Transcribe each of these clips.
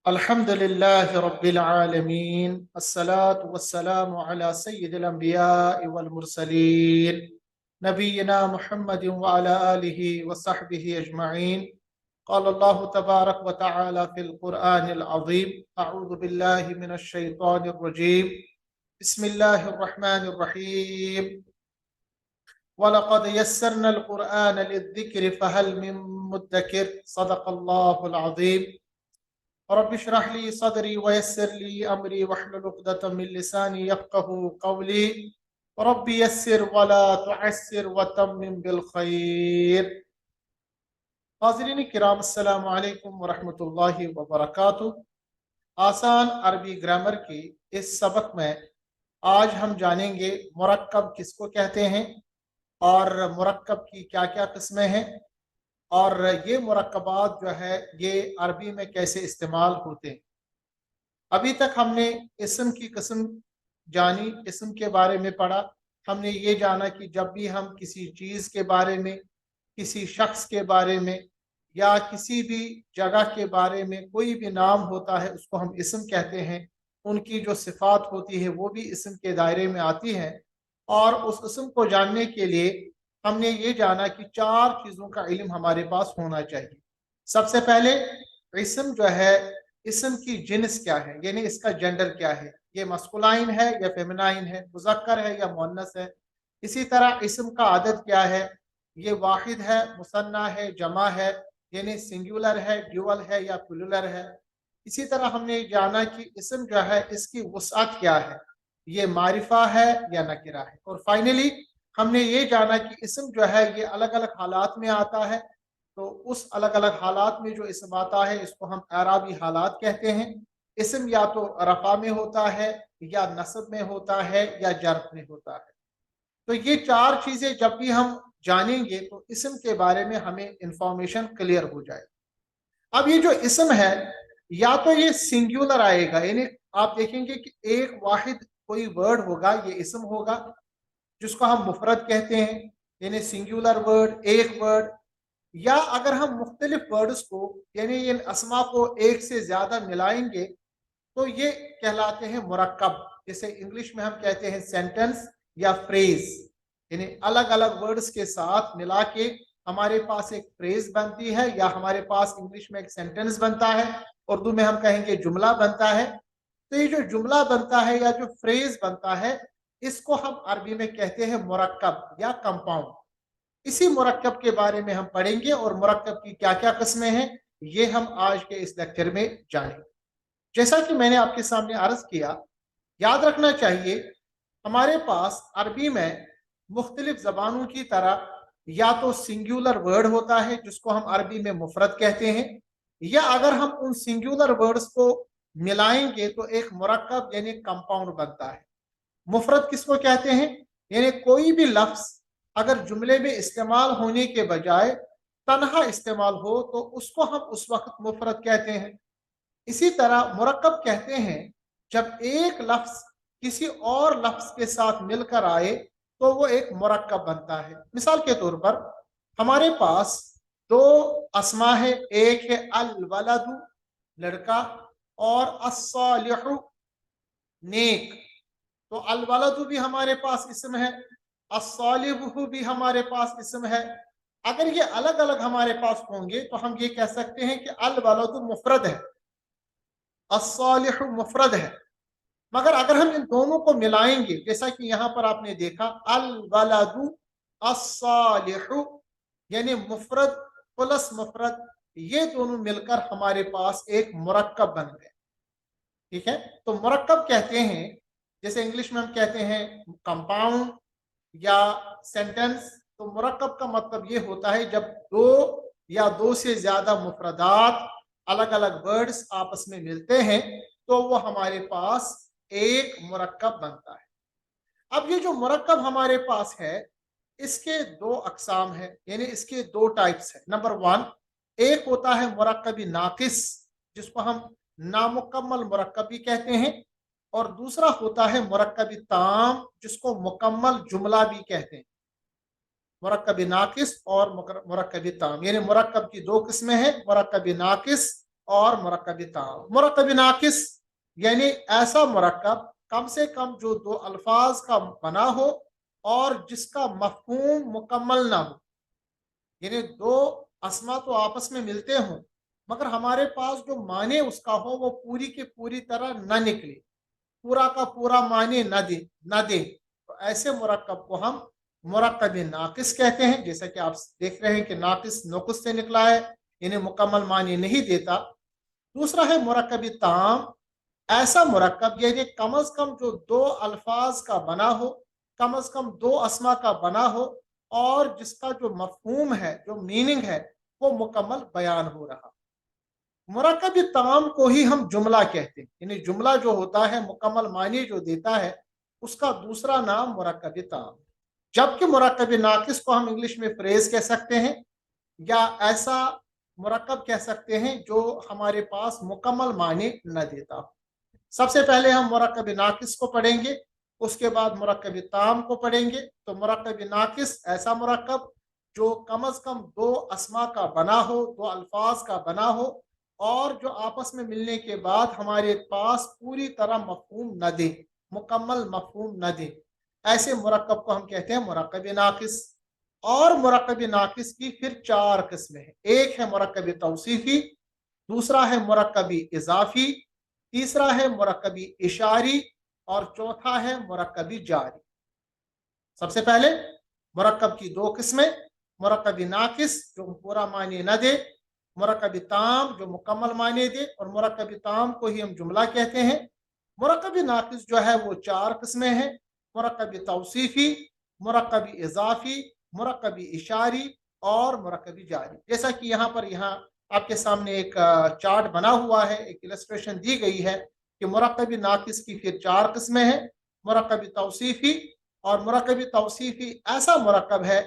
الحمد لله رب العالمين الصلاة والسلام على سيد الأنبياء والمرسلين نبينا محمد وعلى آله وصحبه أجمعين. قال الله تبارك وتعالى في القرآن العظيم: أعوذ بالله من الشيطان الرجيم. بسم الله الرحمن الرحيم. ولقد يسرنا القرآن للذكر فهل من مدكر. صدق الله العظيم. رب اشرح لي صدري ويسر لي أمري واحلل عقدة من لساني يفقه قولي. رب يسر ولا تعسر وتمم بالخير. حاضرین کرام، السلام علیکم ورحمۃ اللہ وبرکاتہ۔ آسان عربی گرامر کی اس سبق میں آج ہم جانیں گے مرکب کس کو کہتے ہیں اور مرکب کی کیا کیا قسمیں ہیں، اور یہ مرکبات جو ہے یہ عربی میں کیسے استعمال ہوتے ہیں۔ ابھی تک ہم نے اسم کی قسم جانی، اسم کے بارے میں پڑھا۔ ہم نے یہ جانا کہ جب بھی ہم کسی چیز کے بارے میں، کسی شخص کے بارے میں یا کسی بھی جگہ کے بارے میں کوئی بھی نام ہوتا ہے اس کو ہم اسم کہتے ہیں۔ ان کی جو صفات ہوتی ہے وہ بھی اسم کے دائرے میں آتی ہیں، اور اس اسم کو جاننے کے لیے ہم نے یہ جانا کہ 4 چیزوں کا علم ہمارے پاس ہونا چاہیے۔ سب سے پہلے اسم جو ہے، اسم کی جنس کیا ہے، یعنی اس کا جنڈر کیا ہے، یہ مسکولائن ہے یا فیمنائن ہے، مذکر ہے یا مؤنث ہے۔ اسی طرح اسم کا عدد کیا ہے، یہ واحد ہے، مثنی ہے، جمع ہے، یعنی سنگولر ہے، ڈیول ہے یا پلولر ہے۔ اسی طرح ہم نے جانا کہ اسم جو ہے اس کی وسعت کیا ہے، یہ معرفہ ہے یا نکرہ ہے۔ اور فائنلی ہم نے یہ جانا کہ اسم جو ہے یہ الگ الگ حالات میں آتا ہے، تو اس الگ الگ حالات میں جو اسم آتا ہے اس کو ہم اعرابی حالات کہتے ہیں۔ اسم یا تو رفع میں ہوتا ہے، یا نصب میں ہوتا ہے، یا جر میں ہوتا ہے۔ تو یہ 4 چیزیں جب بھی ہم جانیں گے تو اسم کے بارے میں ہمیں انفارمیشن کلیئر ہو جائے۔ اب یہ جو اسم ہے یا تو یہ سنگولر آئے گا، یعنی آپ دیکھیں گے کہ ایک واحد کوئی ورڈ ہوگا، یہ اسم ہوگا، جس کو ہم مفرد کہتے ہیں، یعنی سنگولر ورڈ، ایک ورڈ۔ یا اگر ہم مختلف ورڈز کو، یعنی ان اسما کو ایک سے زیادہ ملائیں گے تو یہ کہلاتے ہیں مرکب۔ جیسے انگلش میں ہم کہتے ہیں سینٹنس یا فریز، یعنی الگ الگ ورڈز کے ساتھ ملا کے ہمارے پاس ایک فریز بنتی ہے، یا ہمارے پاس انگلش میں ایک سینٹنس بنتا ہے، اردو میں ہم کہیں گے جملہ بنتا ہے۔ تو یہ جو جملہ بنتا ہے یا جو فریز بنتا ہے اس کو ہم عربی میں کہتے ہیں مرکب یا کمپاؤنڈ۔ اسی مرکب کے بارے میں ہم پڑھیں گے، اور مرکب کی کیا کیا قسمیں ہیں یہ ہم آج کے اس لیکچر میں جانیں گے۔ جیسا کہ میں نے آپ کے سامنے عرض کیا، یاد رکھنا چاہیے ہمارے پاس عربی میں مختلف زبانوں کی طرح یا تو سنگولر ورڈ ہوتا ہے جس کو ہم عربی میں مفرد کہتے ہیں، یا اگر ہم ان سنگولر ورڈز کو ملائیں گے تو ایک مرکب یعنی کمپاؤنڈ بنتا ہے۔ مفرد کس کو کہتے ہیں، یعنی کوئی بھی لفظ اگر جملے میں استعمال ہونے کے بجائے تنہا استعمال ہو تو اس کو ہم اس وقت مفرد کہتے ہیں۔ اسی طرح مرکب کہتے ہیں جب ایک لفظ کسی اور لفظ کے ساتھ مل کر آئے تو وہ ایک مرکب بنتا ہے۔ مثال کے طور پر ہمارے پاس 2 اسما ہے، ایک ہے الولد لڑکا، اور الصالح نیک۔ تو الولد بھی ہمارے پاس اسم ہے، الصالح بھی ہمارے پاس اسم ہے۔ اگر یہ الگ الگ ہمارے پاس ہوں گے تو ہم یہ کہہ سکتے ہیں کہ الولد مفرد ہے، الصالح مفرد ہے۔ مگر اگر ہم ان دونوں کو ملائیں گے، جیسا کہ یہاں پر آپ نے دیکھا الولد الصالح، یعنی مفرد پلس مفرد، یہ دونوں مل کر ہمارے پاس ایک مرکب بن گئے۔ ٹھیک ہے، تو مرکب کہتے ہیں، جیسے انگلش میں ہم کہتے ہیں کمپاؤنڈ یا سینٹنس، تو مرکب کا مطلب یہ ہوتا ہے جب 2 یا 2 سے زیادہ مفردات، الگ الگ ورڈز آپس میں ملتے ہیں تو وہ ہمارے پاس ایک مرکب بنتا ہے۔ اب یہ جو مرکب ہمارے پاس ہے اس کے 2 اقسام ہیں، یعنی اس کے 2 ٹائپس ہیں۔ نمبر 1، ایک ہوتا ہے مرکب ناقص جس کو ہم نامکمل مرکب بھی کہتے ہیں، اور دوسرا ہوتا ہے مرکب تام جس کو مکمل جملہ بھی کہتے ہیں۔ مرکب ناقص اور مرکب تام، یعنی مرکب کی 2 قسمیں ہیں، مرکب ناقص اور مرکب ताम। मुरक्कब नाकिस यानी ऐसा मुरक्कब कम से कम जो दो अल्फाज का बना हो और जिसका मफहूम मुकम्मल ना हो, यानी दो अस्मा तो आपस में मिलते हों मगर हमारे पास जो माने उसका हो वो पूरी की पूरी तरह न निकले, पूरा का पूरा माने न दे, तो ऐसे मुरक्कब को हम मुरक्कब नाकिस कहते हैं। जैसा कि आप देख रहे हैं कि नाकिस नुक़्स से निकला है, यानी मुकम्मल माने नहीं देता। दूसरा है मुरक्कब ताम, ऐसा मुरक्कब यानी कम अज कम जो दो अल्फाज का बना हो, कम अज कम दो अस्मा का बना हो और जिसका जो मफहूम है, जो मीनिंग है, वो मुकम्मल बयान हो रहा। मुरक्कब ताम को ही हम जुमला कहते हैं, यानी जुमला जो होता है मुकम्मल मानी जो देता है उसका दूसरा नाम मुरक्कब ताम। जबकि मुरक्कब नाकिस को हम इंग्लिश में फ्रेज कह सकते हैं या ऐसा मुरक्कब कह सकते हैं जो हमारे पास मुकम्मल मानी न देता। सबसे पहले हम मुरक्कब नाकिस को पढ़ेंगे, उसके बाद मुरक्कब ताम को पढ़ेंगे। तो मुरक्कब नाकिस ऐसा मुरक्कब जो कम अज कम दो अस्मा का बना हो, दो अल्फाज का बना हो और जो आपस में मिलने के बाद हमारे पास पूरी तरह मफहूम न दे, मुकम्मल मफहूम न दे, ऐसे मुरक्कब को हम कहते हैं मुरक्कब नाकिस। और मुरक्कब नाकिस की फिर चार किस्में हैं। एक है मुरक्कब तौसीफी, दूसरा है मुरक्कब इजाफी, तीसरा है मुरक्कबी इशारी और चौथा है मुरक्कबी जारी। सबसे पहले मुरक्कब की दो किस्में, मुरक्कबी नाकिस जो पूरा माने न दे, मुरक्कबी ताम जो मुकम्मल माने दे, और मुरक्कबी ताम को ही हम जुमला कहते हैं। मुरक्कबी नाकिस जो है वो चार किस्में हैं, मुरक्कबी तौसीफी, मुरक्कबी इजाफी, मुरक्कबी इशारी और मुरक्कबी जारी। जैसा कि यहाँ आपके सामने एक चार्ट बना हुआ है, एक इलस्ट्रेशन दी गई है कि मुरक्कबी नाकिस की फिर चार किस्में हैं। मुरक्कबी तौसीफी, और मुरक्कबी तौसीफी ऐसा मुरक्कब है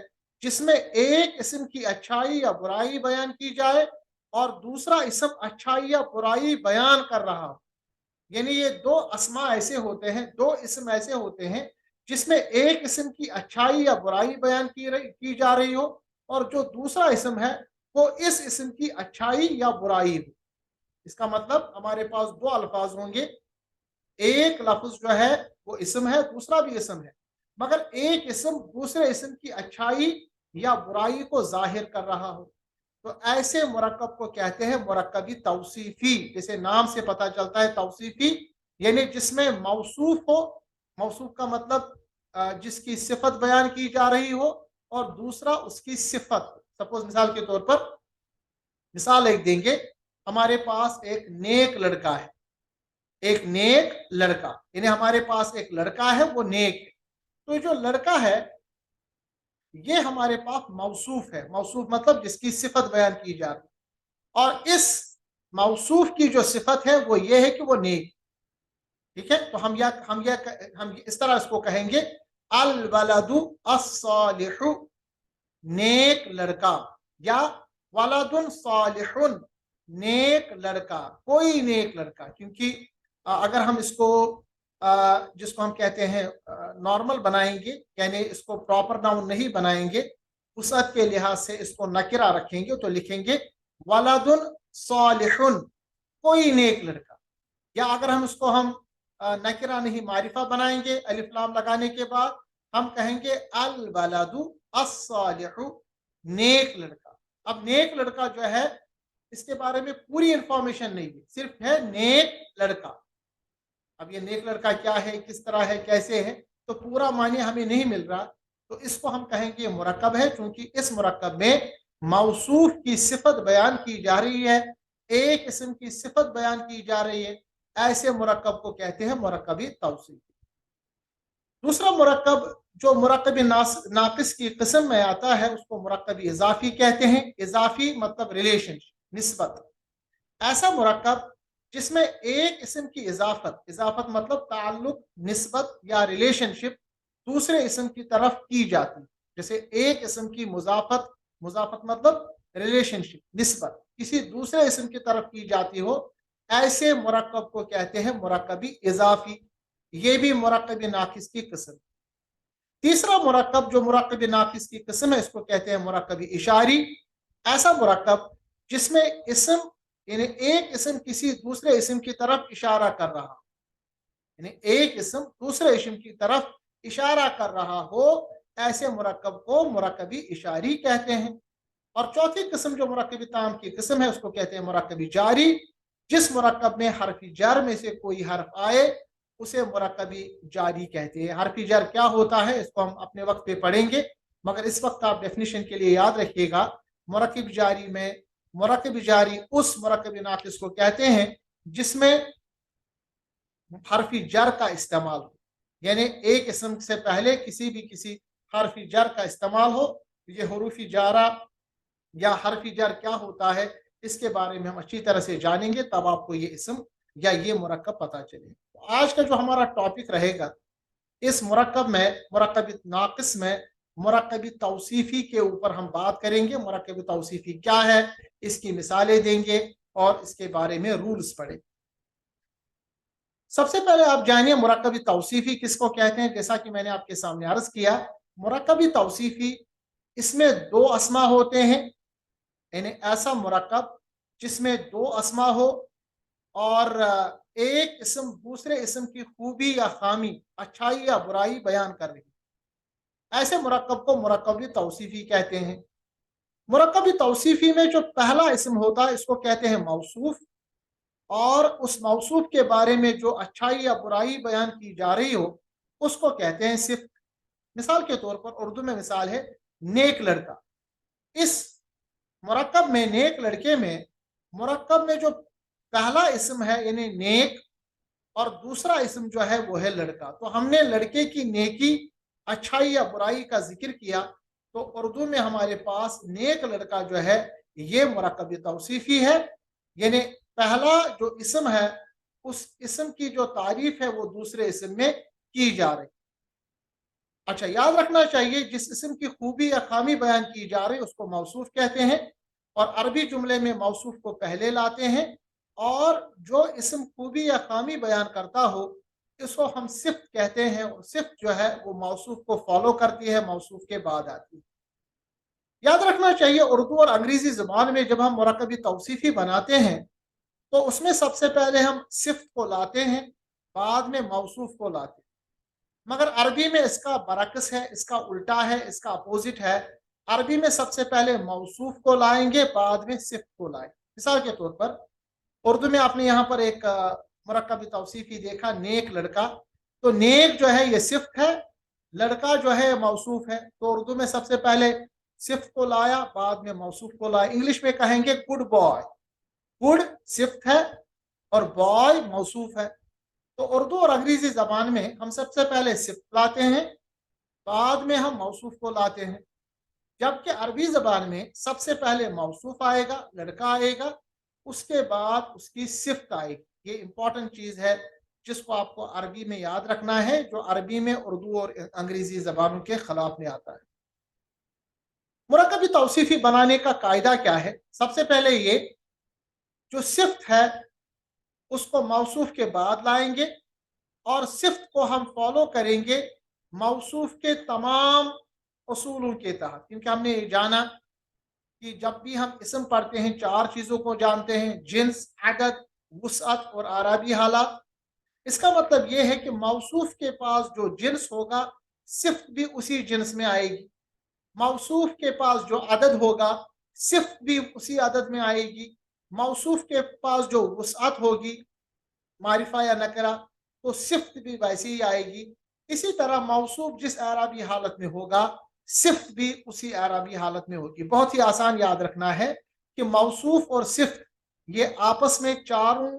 जिसमें एक इस्म की अच्छाई या बुराई बयान की जाए और दूसरा इस्म अच्छाई या बुराई बयान कर रहा हो। यानी ये दो अस्मा ऐसे होते हैं, दो इस्म ऐसे होते हैं जिसमें एक इस्म की अच्छाई या बुराई बयान की जा रही हो और जो दूसरा इस्म है वो इस इस्म की अच्छाई या बुराई हो। इसका मतलब हमारे पास दो अल्फाज होंगे, एक लफ्ज जो है वो इस्म है, दूसरा भी इस्म है, मगर एक इस्म दूसरे इस्म की अच्छाई या बुराई को जाहिर कर रहा हो, तो ऐसे मुरक्कब को कहते हैं मुरक्कबी तौसीफी। जैसे नाम से पता चलता है तौसीफी यानी जिसमें मौसूफ हो, मौसूफ का मतलब जिसकी सिफत बयान की जा रही हो और दूसरा उसकी सिफत। सपोज मिसाल के तौर पर मिसाल एक देंगे, हमारे पास एक नेक लड़का है, एक नेक लड़का यानी हमारे पास एक लड़का है वो नेक है। तो जो लड़का है ये हमारे पास मौसूफ है, मौसूफ मतलब जिसकी सिफत बयान की जा रही है और इस मौसूफ की जो सिफत है वो ये है कि वो नेक। ठीक है, तो हम इस तरह इसको कहेंगे अल वलदु अस्सालिहु, नेक लड़का, या वलदुन सालिहुन, नेक लड़का, कोई नेक लड़का। क्योंकि अगर हम इसको जिसको हम कहते हैं नॉर्मल बनाएंगे, यानी इसको प्रॉपर नाउन नहीं बनाएंगे, उसअत के लिहाज से इसको नकिरा रखेंगे तो लिखेंगे वलदुन सालिहुन, कोई नेक लड़का। या अगर हम इसको नकिरा नहीं मारिफा बनाएंगे अलिफ लाम लगाने के बाद, हम कहेंगे अल वलदु अस्सालिहु, नेक लड़का। अब नेक लड़का जो है इसके बारे में पूरी इंफॉर्मेशन नहीं है, सिर्फ है नेक लड़का। अब ये नेक लड़का क्या है, किस तरह है, कैसे है, तो पूरा माने हमें नहीं मिल रहा, तो इसको हम कहेंगे मुरक्कब है, क्योंकि इस मुरक्कब में मौसूफ की सिफत बयान की जा रही है, एक इस्म की सिफत बयान की जा रही है। ऐसे मुरक्कब को कहते हैं मुरक्कबी तौसीफ। दूसरा मुरक्कब जो मुरक्कब नाकिस की किस्म में आता है उसको मुरक्कब इजाफी कहते हैं। इजाफी मतलब रिलेशनशिप, निस्बत। ऐसा मुरक्कब जिसमें एक इस्म की इजाफत, इजाफत मतलब ताल्लुक, निस्बत या रिलेशनशिप दूसरे इस्म की तरफ की जाती है। जैसे एक इस्म की मुजाफत, मुजाफत मतलब रिलेशनशिप, निस्बत किसी दूसरे इस्म की तरफ की जाती हो, ऐसे मुरक्कब को कहते हैं मुरक्कबी इजाफी। ये भी मुरक्कब नाकिस की किस्म। तीसरा मुरक्कब जो मुरक्कब नाकिस की किस्म है इसको कहते हैं मुरक्कबी इशारी। ऐसा मुरक्कब जिसमें इस्म यानी एक इसम किसी दूसरे इसम की तरफ इशारा कर रहा, यानी एक इसम दूसरे इसम की तरफ इशारा कर रहा हो, ऐसे मुरक्कब को मुरक्कबी इशारी कहते हैं। और चौथी किस्म जो मुरक्कबी ताम की किस्म है उसको कहते हैं मुरक्कबी जारी। जिस मुरक्कब में हरफी जर में से कोई हर्फ आए उसे मुरक्कबी जारी कहते हैं। हरफी जर क्या होता है इसको हम अपने वक्त पे पढ़ेंगे, मगर इस वक्त आप डेफिनेशन के लिए याद रखिएगा, मुरक्कब जारी में मुरक्कब जारी उस मुरक्कबी नाकिस को कहते हैं जिसमें हरफी जर का इस्तेमाल हो, यानी एक इसम से पहले किसी हरफी जर का इस्तेमाल हो। ये हुरूफी जारा या हरफी जर क्या होता है इसके बारे में हम अच्छी तरह से जानेंगे, तब आपको ये इसम या ये मुरक्कब पता चले। तो आज का जो हमारा टॉपिक रहेगा, इस मुरक्कब में मुरक्कबी नाकिस में मुरक्कबी तौसीफी के ऊपर हम बात करेंगे। मुरक्कबी तौसीफी क्या है, इसकी मिसालें देंगे और इसके बारे में रूल्स पढ़ेंगे। सबसे पहले आप जानिए मुरक्कबी तौसीफी किसको कहते हैं। जैसा कि मैंने आपके सामने अर्ज किया, मुरक्कबी तौसीफी इसमें दो अस्मा होते हैं, यानी ऐसा मुरक्कब जिसमें दो अस्मा हो और एक इसम दूसरे इसम की खूबी या खामी, अच्छाई या बुराई बयान कर रही, ऐसे मुरक्कब को मुरक्कबी तौसीफी कहते हैं। मुरक्कबी तौसीफी में जो पहला इसम होता है इसको कहते हैं मौसूफ, और उस मौसूफ के बारे में जो अच्छाई या बुराई बयान की जा रही हो उसको कहते हैं सिफ्त। मिसाल के तौर पर उर्दू में मिसाल है नेक लड़का। इस मुरक्कब में नेक लड़के में मुरक्कब में जो पहला इसम है यानी नेक और दूसरा इसम जो है वो है लड़का, तो हमने लड़के की नेकी, अच्छाई या बुराई का जिक्र किया, तो उर्दू में हमारे पास नेक लड़का जो है ये मुरक्कबी तौसीफी है, यानी पहला जो इसम है उस इसम की जो तारीफ है वो दूसरे इसम में की जा रही। अच्छा, याद रखना चाहिए जिस इसम की खूबी या खामी बयान की जा रही उसको मौसूफ कहते हैं, और अरबी जुमले में मौसूफ को पहले लाते हैं, और जो इसम खूबी या खामी बयान करता हो इसको हम सिफ्त कहते हैं, और सिफ्त जो है वो मौसूफ को फॉलो करती है, मौसूफ के बाद आती है। याद रखना चाहिए उर्दू और अंग्रेजी जुबान में जब हम मुरक्कबी तौसीफी बनाते हैं तो उसमें सबसे पहले हम सिफ्त को लाते हैं, बाद में मौसूफ को लाते हैं, मगर अरबी में इसका बरक्स है, इसका उल्टा है, इसका अपोजिट है। अरबी में सबसे पहले मौसूफ को लाएंगे, बाद में सिफ्त को लाएंगे। मिसाल के तौर पर उर्दू में आपने यहाँ पर एक मुरक्कबी तौसीफी देखा, नेक लड़का, तो नेक जो है ये सिफ्त है, लड़का जो है मौसूफ है, तो उर्दू में सबसे पहले सिफ्त को लाया, बाद में मौसूफ को लाया। इंग्लिश में कहेंगे गुड बॉय, गुड सिफ्त है और बॉय मौसूफ है। तो उर्दू और अंग्रेजी जबान में हम सबसे पहले सिफ्त लाते हैं, बाद में हम मौसूफ को लाते हैं, जबकि अरबी जबान में सबसे पहले मौसूफ आएगा, लड़का आएगा, उसके बाद उसकी सिफ्त आएगी। ये इंपॉर्टेंट चीज है जिसको आपको अरबी में याद रखना है, जो अरबी में उर्दू और अंग्रेजी जबानों के खिलाफ में आता है। मुरक्कबी तौसीफी बनाने का कायदा क्या है? सबसे पहले ये जो सिफ्त है उसको मौसूफ के बाद लाएंगे, और सिफ्त को हम फॉलो करेंगे मौसूफ के तमाम उसूलों के तहत, क्योंकि हमने ये जाना कि जब भी हम इसम पढ़ते हैं चार चीज़ों को जानते हैं, जिन्स, अदद, वुसअत और आराबी हालात। इसका मतलब ये है कि मौसूफ के पास जो जिन्स होगा सिफ्त भी उसी जिन्स में आएगी, मौसूफ के पास जो अदद होगा सिफ्त भी उसी अदद में आएगी, मौसूफ के पास जो वुसअत होगी मारिफा या नकरा तो सिफ्त भी वैसी ही आएगी। इसी तरह मौसूफ जिस आराबी हालत में होगा सिफ्त भी उसी आराबी हालत में होगी। बहुत ही आसान याद रखना है कि मौसूफ और सिफ्त ये आपस में चारों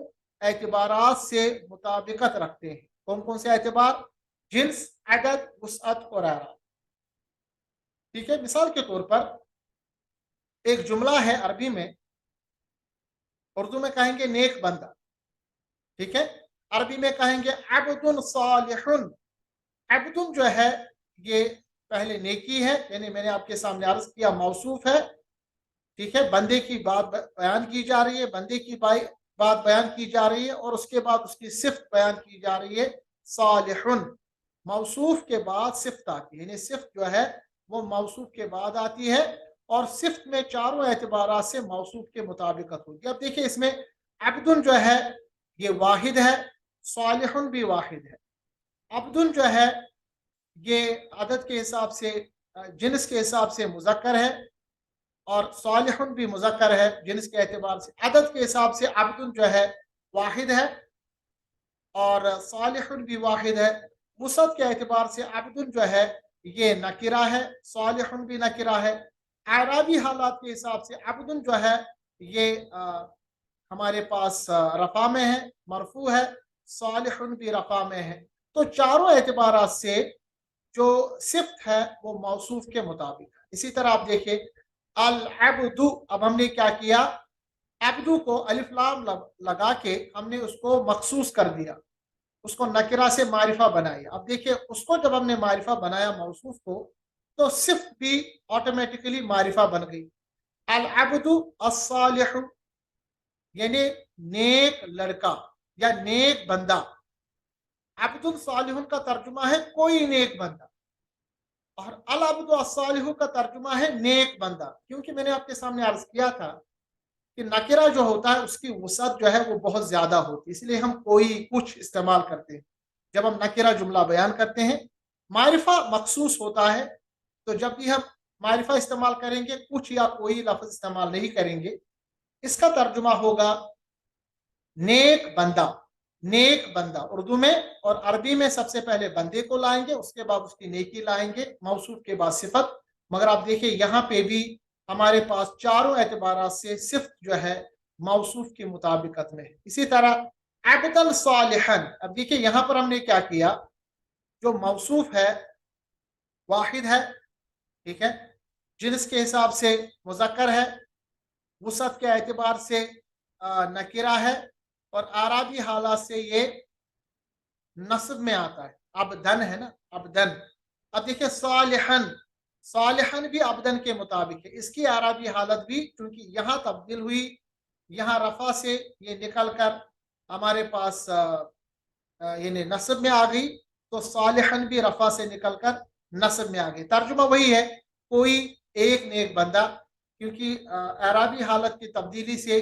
एतबारात से मुताबिकत रखते हैं। कौन कौन से एतबार? जिन्स, अदद, वुसअत और आराब। ठीक है, मिसाल के तौर पर एक जुमला है अरबी में, उर्दू में कहेंगे नेक बंदा, ठीक है, अरबी में कहेंगे अब्दुन सालिहुन। अब्दुन जो है ये पहले नेकी है, यानी मैंने आपके सामने अर्ज किया मौसूफ है, ठीक है, बंदे की बात बयान की जा रही है, बंदे की बात बयान की जा रही है, और उसके बाद उसकी सिफ्त बयान की जा रही है सालिहुन। मौसूफ के बाद सिफ्त आती है, यानी सिफ्त जो है वो मौसूफ के बाद आती है, اور صفت میں چاروں اعتبارات سے موصوف کے مطابقت ہوگی. اب دیکھیں اس میں عبدن جو ہے یہ واحد ہے، صالحن بھی واحد ہے. عبدن جو ہے یہ عدد کے حساب سے جنس کے حساب سے مذکر ہے، اور صالحن بھی مذکر ہے جنس کے اعتبار سے. عدد کے حساب سے عبدن جو ہے واحد ہے اور صالحن بھی واحد ہے. وسعت کے اعتبار سے عبدن جو ہے یہ نکرہ ہے، صالحن بھی نکرہ ہے. اعرابی حالات کے حساب سے عبدن جو ہے یہ ہمارے پاس رفع میں ہے، مرفوع ہے. صالحن بھی رفع میں ہے. تو چاروں اعتبارات سے جو صفت ہے وہ موصوف کے مطابق ہے. اسی طرح آپ دیکھیں العبد، اب ہم نے کیا کیا، عبدو کو الف لام لگا کے ہم نے اس کو مخصوص کر دیا، اس کو نکرہ سے معرفہ بنایا. اب دیکھیں اس کو جب ہم نے معرفہ بنایا موصوف کو، تو صفت بھی آٹومیٹکلی معرفہ بن گئی. العبد الصالح یعنی نیک لڑکا یا نیک بندہ. عبد الصالح کا ترجمہ ہے کوئی نیک بندہ، اور العبد الصالح کا ترجمہ ہے نیک بندہ. کیونکہ میں نے آپ کے سامنے عرض کیا تھا کہ نکرہ جو ہوتا ہے اس کی وسعت جو ہے وہ بہت زیادہ ہوتی ہے، اس لیے ہم کوئی کچھ استعمال کرتے ہیں. جب ہم نکرہ جملہ بیان کرتے ہیں معرفہ مخصوص ہوتا ہے، تو جب بھی ہم معرفہ استعمال کریں گے کچھ یا کوئی لفظ استعمال نہیں کریں گے. اس کا ترجمہ ہوگا نیک بندہ. نیک بندہ اردو میں اور عربی میں سب سے پہلے بندے کو لائیں گے، اس کے بعد اس کی نیکی لائیں گے، موصوف کے بعد صفت. مگر آپ دیکھیں یہاں پہ بھی ہمارے پاس چاروں اعتبارات سے صفت جو ہے موصوف کی مطابقت میں ہے. اسی طرح عبدن صالحن، اب دیکھیں یہاں پر ہم نے کیا کیا، جو موصوف ہے واحد ہے، ٹھیک ہے، جنس کے حساب سے مذکر ہے، وسعت کے اعتبار سے نکرہ ہے، اور اعرابی حالات سے یہ نصب میں آتا ہے. عبدن ہے نا، عبدن. اب دیکھیں صالحن، صالحن بھی عبدن کے مطابق ہے. اس کی اعرابی حالت بھی چونکہ یہاں تبدیل ہوئی، یہاں رفع سے یہ نکل کر ہمارے پاس یعنی نصب میں آ گئی، تو صالحن بھی رفع سے نکل کر نصب میں آ گئی. ترجمہ وہی ہے کوئی ایک نیک بندہ، کیونکہ اعرابی حالت کی تبدیلی سے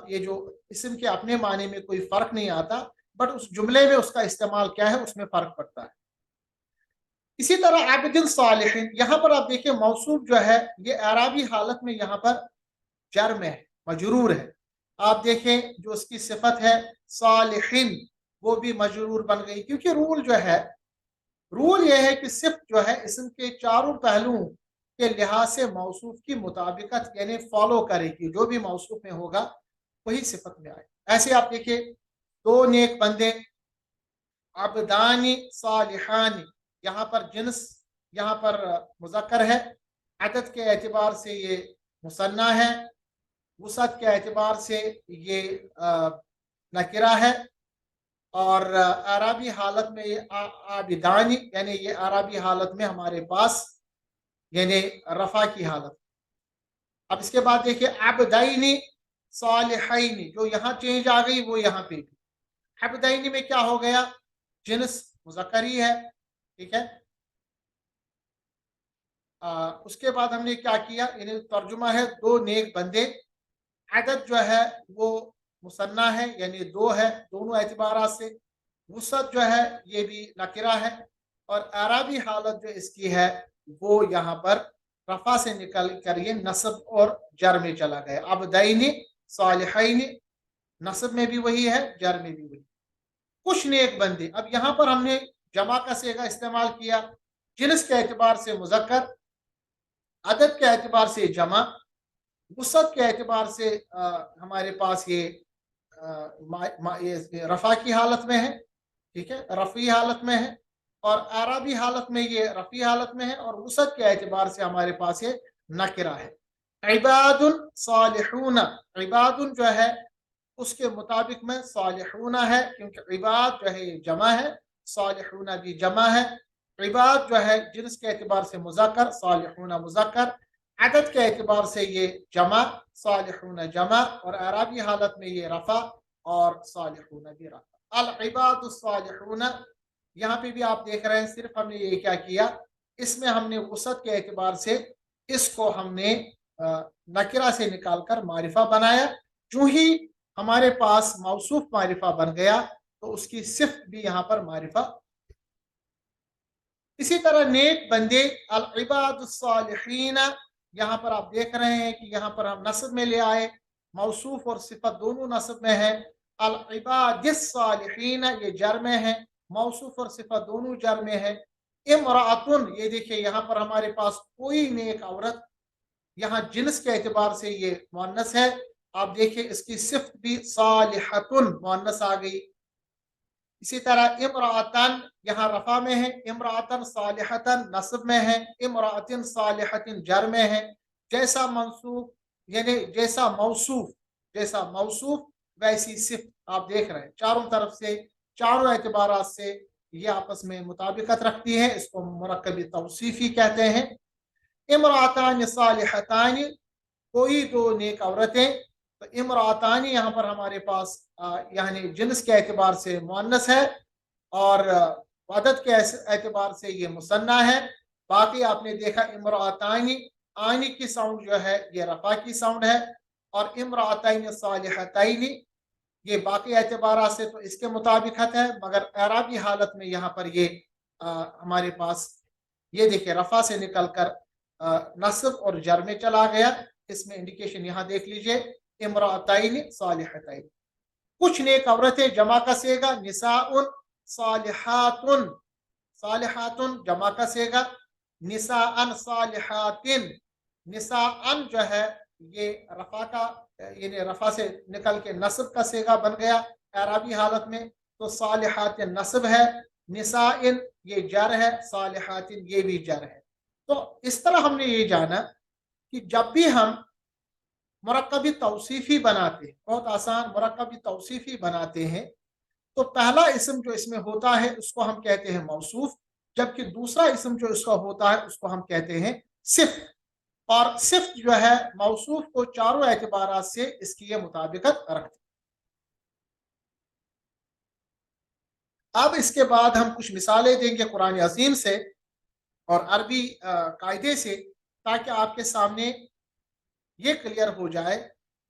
یہ جو اسم کے اپنے معنی میں کوئی فرق نہیں آتا، بٹ اس جملے میں اس کا استعمال کیا ہے اس میں فرق پڑتا ہے. اسی طرح عبد صالح، یہاں پر آپ دیکھیں موصوف جو ہے یہ اعرابی حالت میں یہاں پر جر میں ہے، مجرور ہے. آپ دیکھیں جو اس کی صفت ہے صالحین، وہ بھی مجرور بن گئی. کیونکہ رول یہ ہے کہ صفت جو ہے اسم کے چاروں پہلوؤں کے لحاظ سے موصوف کی مطابقت یعنی فالو کرے گی، جو بھی موصوف میں ہوگا وہی صفت میں آئے. ایسے آپ دیکھیں دو نیک بندے، عبدانی صالحانی، یہاں پر جنس یہاں پر مذکر ہے، عدد کے اعتبار سے یہ مثنیٰ ہے، وسعت کے اعتبار سے یہ نکرہ ہے، اور اعرابی حالت میں یہ عابدانی یعنی یہ اعرابی حالت میں ہمارے پاس یعنی رفع کی حالت. اب اس کے بعد دیکھیے عبدینی صالحینی، جو یہاں چینج آ گئی وہ یہاں پہ بھی. عبدینی میں کیا ہو گیا، جنس مذکر ہی ہے، ٹھیک ہے. اس کے بعد ہم نے کیا کیا، یعنی ترجمہ ہے دو نیک بندے. عدد جو ہے وہ مثنیٰ ہے یعنی دو ہے دونوں اعتبارات سے. وسعت جو ہے یہ بھی نکرہ ہے، اور اعرابی حالت جو اس کی ہے وہ یہاں پر رفع سے نکل کر یہ نصب اور جر میں چلا گیا. عبدین صالحین، نصب میں بھی وہی ہے، جر میں بھی وہی. کچھ نیک بندے، اب یہاں پر ہم نے جمع کا صیغہ استعمال کیا، جنس کے اعتبار سے مذکر، عدد کے اعتبار سے جمع، وسعت کے اعتبار سے ہمارے پاس یہ رفع کی حالت میں ہے، ٹھیک ہے، رفعی حالت میں ہے، اور اعرابی حالت میں یہ رفعی حالت میں ہے، اور وسعت کے اعتبار سے ہمارے پاس یہ نکرہ ہے. عباد صالحون، عباد جو ہے اس کے مطابق میں صالحون ہے، کیونکہ عباد جو ہے یہ جمع ہے، صالحون بھی جمع ہے. عباد جو ہے جنس کے اعتبار سے مذکر، صالحون مذکر، عدد کے اعتبار سے یہ جمع، صالحون جمع، اور اعرابی حالت میں یہ رفع اور صالحون بھی رفع. العباد الصالحون، یہاں پہ بھی آپ دیکھ رہے ہیں صرف ہم نے یہ کیا کیا، اس میں ہم نے وسعت کے اعتبار سے इसको हमने नकिरा से निकालकर मारिफा बनाया। जो ही हमारे पास मौसूफ मारिफा बन गया तो उसकी सिफ्त भी यहाँ पर मारिफा। इसी तरह नेक बंदे अल इबादुस्सालिहीन, यहाँ पर आप देख रहे हैं कि यहाँ पर हम नस्ब में ले आए, मौसूफ और सिफत दोनों नस्ब में है। अल इबादिस्सालिहीन ये जर में है, मौसूफ और सिफत दोनों जर में है। इमरातुन, ये देखिए यहाँ पर हमारे पास कोई नेक औरत, यहाँ जिन्स के एतबार से ये मुअन्नस है। आप देखिए इसकी सिफ्त भी सालिहतुन मुअन्नस आ गई। इसी तरह इमरातन यहाँ रफा में है, इमरातन सालिहतन नस्ब में है, इमरातिन सालिहतिन जर में है। जैसा मंसूब यानी जैसा मौसूफ वैसी सिफ्त आप देख रहे हैं। चारों तरफ से, चारों एतबारात से ये आपस में मुताबिकत रखती है। इसको मुरक्कबी तौसीफी कहते हैं। इमरातान सालिहतान, कोई दो नेक औरतें। तो इमरातानी यहाँ पर हमारे पास यानी जिन्स के एतबार से मुअन्नस है और वदत के एतबार से ये मुसन्ना है। बाकी आपने देखा इमरातानी, आनी की साउंड जो है ये रफा की साउंड है, और इमरातानी सालिहतानी ये बाकी एतबार से तो इसके मुताबिकत है, मगर एराबी हालत में यहाँ पर ये हमारे पास ये देखिए रफा से निकलकर नस्ब और जर में चला गया। इसमें इंडिकेशन यहाँ देख लीजिए, इमरातैन सालिहतैन। कुछ नेक औरतें जमा का सेगा निसाउन सालिहातुन, सालिहातुन जमा का सेगा, निसाअन सालिहातिन। निसाअन जो है ये रफा का यानी रफा से निकल के नस्ब का सेगा बन गया एराबी हालत में, तो सालिहातिन नस्ब है, निसाइन ये जर है, सालिहातिन ये भी जर है। तो इस तरह हमने ये जाना कि जब भी हम मुरक्कबी तौसीफी बनाते हैं, बहुत आसान मुरक्कबी तौसीफी बनाते हैं, तो पहला इसम जो इसमें होता है उसको हम कहते हैं मौसूफ, जबकि दूसरा इसम जो इसका होता है उसको हम कहते हैं सिफ्त। और सिफ्त जो है मौसूफ को चारों एतबारात से इसकी ये मुताबिकत रखती। अब इसके बाद हम कुछ मिसालें देंगे कुरान अजीम से और अरबी कायदे से, ताकि आपके सामने ये क्लियर हो जाए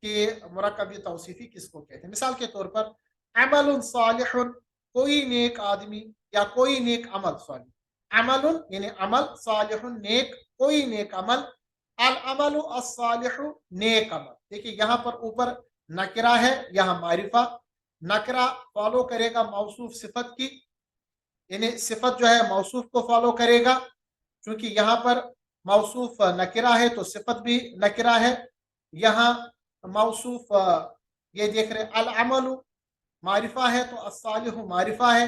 कि मुरक्कबी तौसीफी किसको कहते हैं। मिसाल के तौर पर अमलुन सालिहुन, कोई नेक आदमी या कोई नेक अमल, सॉरी अमलुन यानी अमल, सालिहुन नेक, कोई नेक अमल, अल अमलु अस्सालिहु नेक अमल। देखिए यहाँ पर ऊपर नकरा है, यहाँ मारिफा। नकरा फॉलो करेगा मौसूफ सिफत की, यानी सिफत जो है मौसूफ को फॉलो करेगा, क्योंकि यहाँ पर मौसूफ नकरा है तो सिफत भी नकरा है। यहाँ मौसूफ ये देख रहे अल अमलु मारिफा है तो अस्सालिहु मारिफा है।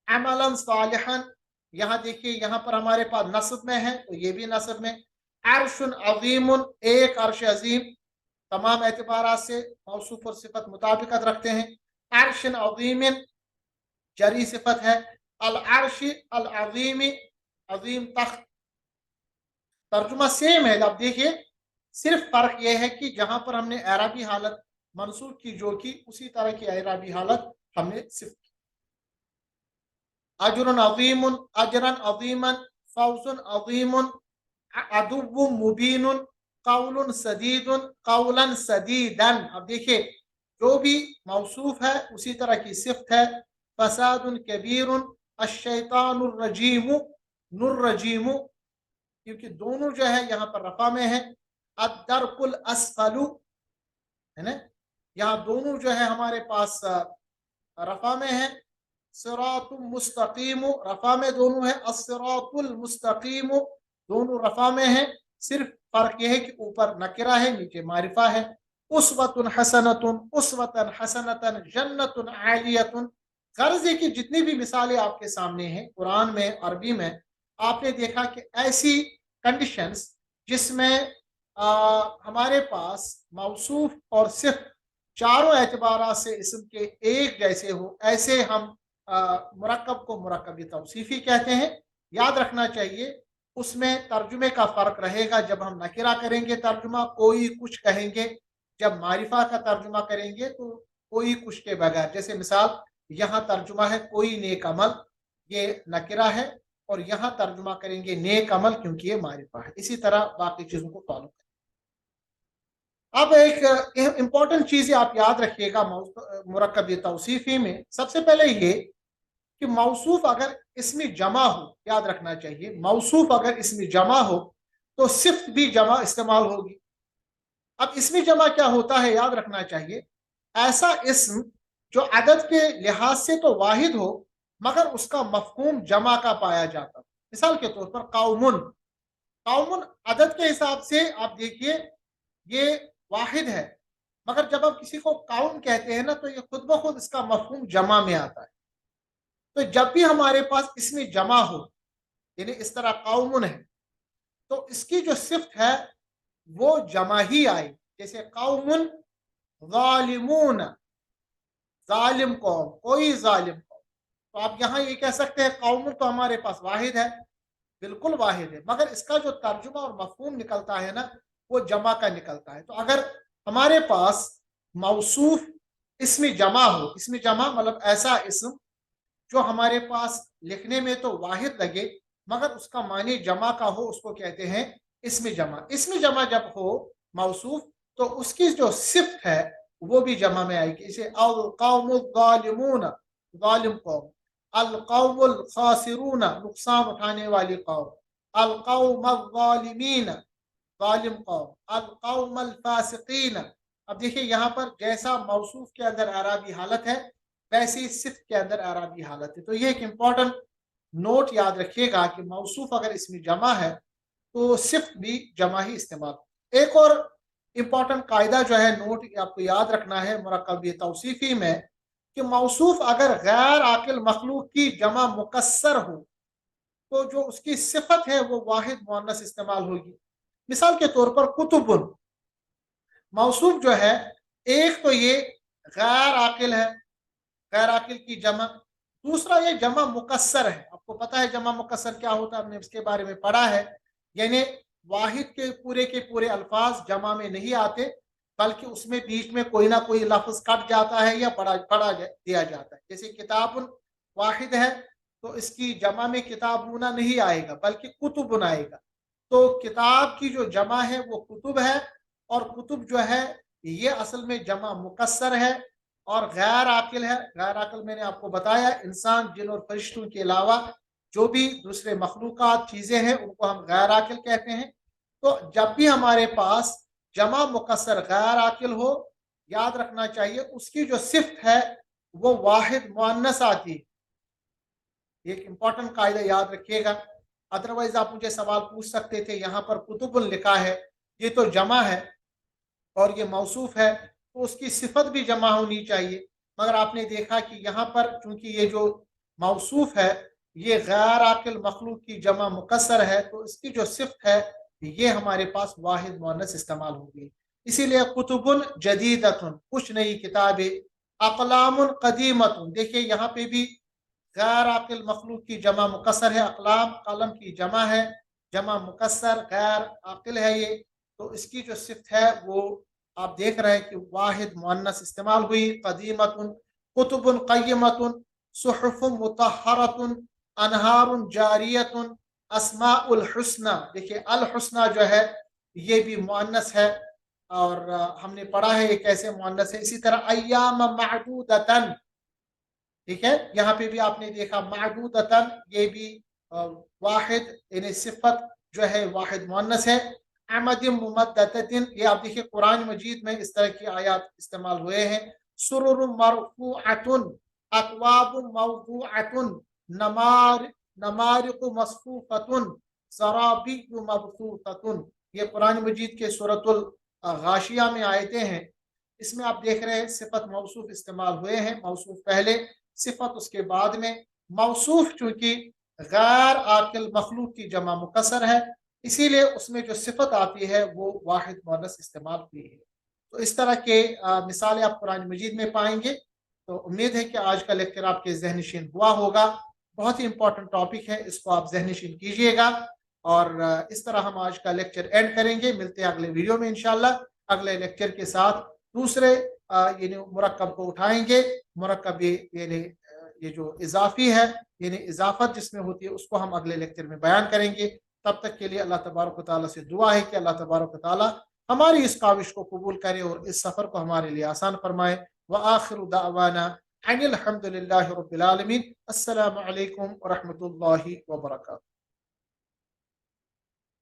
अमलन सालिहन, यहाँ देखिए यहाँ पर हमारे पास नस्ब में है तो ये भी नस्ब में। अर्शुन अजीमुन, एक अर्श अजीम, तमाम एतबारात से मौसूफ और सिफत मुताबिकत रखते हैं। अर्शन अजीमिन जरी सिफत है। अल अर्श अल अजीमी, अजीम तख्त, तर्जुमा सेम है। अब देखिए सिर्फ फर्क यह है कि जहां पर हमने एराबी हालत मंसूब की जो की, उसी तरह की एराबी हालत हमने सिर्फ की। अजरन अजीमुन, अजरन अजीमन, फौजुन अजीमुन, अदुव्वुम मुबीनुन, कौलुन सदीदुन, कौलन सदीदन। अब देखिए जो भी मौसूफ है उसी तरह की सिफ्त है। फसादुन कबीरुन, अश्शैतानुर रजीमु, नुर रजीमु, क्योंकि दोनों जो है यहाँ पर रफा में है। अद्दरकुल अस्फलु है ना, यहाँ दोनों जो है हमारे पास रफा में है। सिरातुल मुस्तकीम रफा में दोनों है, अस्सिरातुल मुस्तकीम दोनों रफा में है। सिर्फ फर्क यह है कि ऊपर नकरा है नीचे मारिफा है। उस्वतुन हसनतुन, उस्वतन हसनतन, जन्नतुन आलियतुन। गर्ज की जितनी भी मिसालें आपके सामने हैं कुरान में अरबी में, आपने देखा कि ऐसी कंडीशंस जिसमें हमारे पास मौसूफ और सिर्फ चारों एतबारा से इसम के एक जैसे हो, ऐसे हम मुरक्कब को मुरक्कबी तौसीफी कहते हैं। याद रखना चाहिए उसमें तर्जुमे का फर्क रहेगा। जब हम नकिरा करेंगे तर्जुमा कोई कुछ कहेंगे, जब मारिफा का तर्जुमा करेंगे तो कोई कुछ के बगैर। जैसे मिसाल यहाँ तर्जुमा है कोई नेक अमल, ये नकिरा है, اور यहाँ तर्जुमा करेंगे नेक अमल क्योंकि ये मारिफा है। इसी तरह बाकी चीजों को फॉलो करें। अब एक इंपॉर्टेंट चीज आप याद रखिएगा मुरक्कब तौसीफी में। सबसे पहले ये कि मौसूफ अगर इसमें जमा हो, याद रखना चाहिए मौसूफ अगर इसमें जमा हो तो सिफ्त भी जमा इस्तेमाल होगी। अब इसमें जमा क्या होता है याद रखना चाहिए, ऐसा इस्म जो अदद के लिहाज से तो वाहिद हो मगर उसका मफहूम जमा का पाया जाता। मिसाल के तौर पर कौमुन, कौमुन अदद के हिसाब से आप देखिए ये वाहिद है, मगर जब आप किसी को कौम कहते हैं ना तो ये खुद ब खुद इसका मफहूम जमा में आता है। तो जब भी हमारे पास इसमें जमा हो, यानी इस तरह कौमुन है, तो इसकी जो सिफ्त है वो जमा ही आई। जैसे कौमुन ज़ालिमून, जालिम कौम, कोई जालिम कौम। तो आप यहाँ ये कह सकते हैं कौमुन तो हमारे पास वाहिद है, बिल्कुल वाहिद है, मगर इसका जो तर्जुमा और मफहूम निकलता है ना वो जमा का निकलता है। तो अगर हमारे पास मौसूफ इसमें जमा हो, इसमें जमा मतलब ऐसा इस्म जो हमारे पास लिखने में तो वाहिद लगे मगर उसका मानी जमा का हो, उसको कहते हैं इसमें जमा। इसमें जमा जब हो मौसूफ तो उसकी जो सिफ्त है वो भी जमा में आएगी। इसे अल कौमुल ज़ालिमून, जालिम कौम, अल कौमुल खासिरून, नुकसान उठाने वाली कौम, अल कौमुल ज़ालिमीन, जालिम कौम, अल कौमुल फासिकीन। अब देखिए यहाँ पर जैसा मौसूफ के अंदर आराबी हालत है वैसी सिफ्त के अंदर आराबी हालत है। तो ये एक इम्पॉर्टेंट नोट याद रखिएगा कि मौसूफ अगर इसमें जमा है तो सिफ्त भी जमा ही इस्तेमाल। एक और इम्पॉर्टेंट कायदा जो है नोट आपको याद रखना है मुरक्कब तौसीफी में कि मौसूफ अगर गैर आकिल मखलूक की जमा मुकस्सर हो तो जो उसकी सिफत है वो वाहिद मुअन्नस इस्तेमाल होगी। मिसाल के तौर पर कुतुबुन, मौसूफ जो है एक तो ये गैर आकिल है, गैर आकिल की जमा, दूसरा ये जमा मुकस्सर है। आपको पता है जमा मुकस्सर क्या होता है, हमने इसके बारे में पढ़ा है, यानी वाहिद के पूरे अल्फाज जमा में नहीं आते बल्कि उसमें बीच में कोई ना कोई लफ्ज कट जाता है या पढ़ा दिया जाता है। जैसे किताबुन वाहिद है तो इसकी जमा में किताबुना नहीं आएगा बल्कि कुतुबुन आएगा। तो किताब की जो जमा है वो कुतुब है, और कुतुब जो है ये असल में जमा मुकस्सर है और गैर आकिल है। गैर आकिल मैंने आपको बताया इंसान जिन और फरिश्तों के अलावा जो भी दूसरे मखलूकात चीजें हैं उनको हम गैर आकिल कहते हैं। तो जब भी हमारे पास जमा मुकस्सर गैर आकिल हो, याद रखना चाहिए उसकी जो सिफ्त है वो वाहिद मुअन्नस आती है। एक इंपॉर्टेंट कायदा याद रखिएगा, अदरवाइज आप मुझे सवाल पूछ सकते थे यहाँ पर कुतुबुन लिखा है, ये तो जमा है और ये मौसूफ है तो उसकी सिफत भी जमा होनी चाहिए, मगर आपने देखा कि यहाँ पर चूंकि ये जो मौसूफ है ये गैर आकिल मखलूक की जमा मुकस्सर है तो इसकी जो सिफ्त है ये हमारे पास वाहिद मुअन्नस इस्तेमाल होगी। इसीलिए कुतुबुन जदीदतुन, कुछ नई किताबें, अक़लामुन क़दीमतुन, देखिए यहाँ पे भी गैर आकिल मखलूक की जमा मुकस्सर है, अक़लाम कलम की जमा है, जमा मुकस्सर गैर आकिल है ये, तो इसकी जो सिफ्त है वो आप देख रहे हैं कि वाहिद मुअन्नस इस्तेमाल हुई। क़दीमतुन, कुतुबुन क़य्यमतुन, सुहुफ़ुन मुतहहरतुन, अनहारुन जारियतुन, अस्माउल हुस्ना, देखिए अल हुस्ना जो है ये भी मुअन्नस है और हमने पढ़ा है ये कैसे मुअन्नस है। इसी तरह अय्याम मअदूदतन, ठीक है, यहाँ पे भी आपने देखा मअदूदतन, ये भी वाहिद यानी सिफत जो है वाहिद मुअन्नस है। अमदिम मुमद्दतिन, ये आप देखिए कुरान मजीद में इस तरह की आयात इस्तेमाल हुए हैं। सुरुरुम मरफूअतुन, अक्वाबुम मौदूअतुन, नमारिकु मसफूफतुन, ज़राबिय्यु मबसूततुन, ये कुरान मजीद के सूरतुल गाशिया में आयते हैं। इसमें आप देख रहे हैं सिफत मौसूफ इस्तेमाल हुए हैं, मौसूफ पहले सिफत उसके बाद में। मौसूफ चूंकि गैर आकिल मखलूक की जमा मुकस्सर है इसीलिए उसमें जो सिफत आती है वो वाहिद मुअन्नस इस्तेमाल हुई है। तो इस तरह के मिसालें आप कुरान मजीद में पाएंगे। तो उम्मीद है कि आज का लेक्चर आपके ज़हनशीन हुआ होगा। बहुत ही इंपॉर्टेंट टॉपिक है, इसको आप ज़हनशीन कीजिएगा। और इस तरह हम आज का लेक्चर एंड करेंगे। मिलते हैं अगले वीडियो में इंशाल्लाह, अगले लेक्चर के साथ दूसरे यानी मुरक्कब को उठाएंगे। मुरक्कब यानी یہ جو اضافی ہے یعنی اضافت جس میں ہوتی ہے اس کو ہم اگلے لیکچر میں بیان کریں گے. تب تک کے لیے اللہ تبارک و تعالیٰ سے دعا ہے کہ اللہ تبارک و تعالیٰ ہماری اس کاوش کو قبول کرے اور اس سفر کو ہمارے لیے آسان فرمائے. وآخر دعوانا ان الحمد للہ رب العالمین. السلام علیکم ورحمۃ اللہ وبرکاتہ.